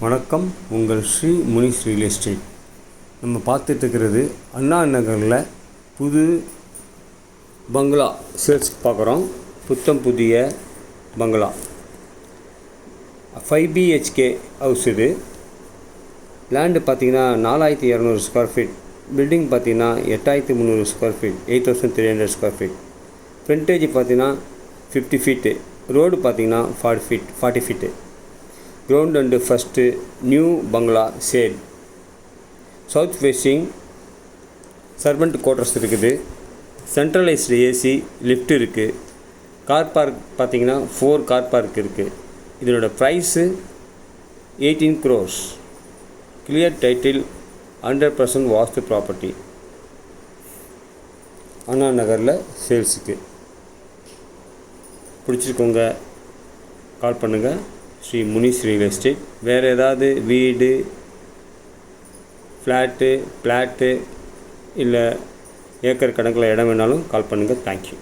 வணக்கம். உங்கள் Sri Munis real estate. நம்ம பார்த்துட்ருக்கிறது அண்ணா நகரில் புது பங்களா சேல்ஸ்க்கு பார்க்குறோம். புத்தம் புதிய பங்களா 5 BHK ஹவுஸ். இது லேண்டு பார்த்திங்கன்னா 4200 ஸ்கொயர் ஃபீட். பில்டிங் பார்த்திங்கன்னா 8300 square feet, 8300 square feet. Frontage பார்த்திங்கன்னா 50 ஃபீட்டு. ரோடு பார்த்திங்கன்னா 40 feet. Ground and first new bungalow sale. South facing servant quarters இருக்குது. சென்ட்ரலைஸ்டு ஏசி, லிஃப்ட் இருக்குது. கார் பார்க் பார்த்திங்கன்னா 4 கார் பார்க் இருக்குது. இதனோட price 18 crores. Clear title, 100% vastu property. அண்ணா நகரில் சேல்ஸுக்கு. பிடிச்சிருக்கோங்க கால் பண்ணுங்கள். Sri Munis real estate. வேறு ஏதாவது வீடு, ஃப்ளாட்டு இல்லை ஏக்கர் கணக்கில் இடம் வேணாலும் கால் பண்ணுங்கள். தேங்க்யூ.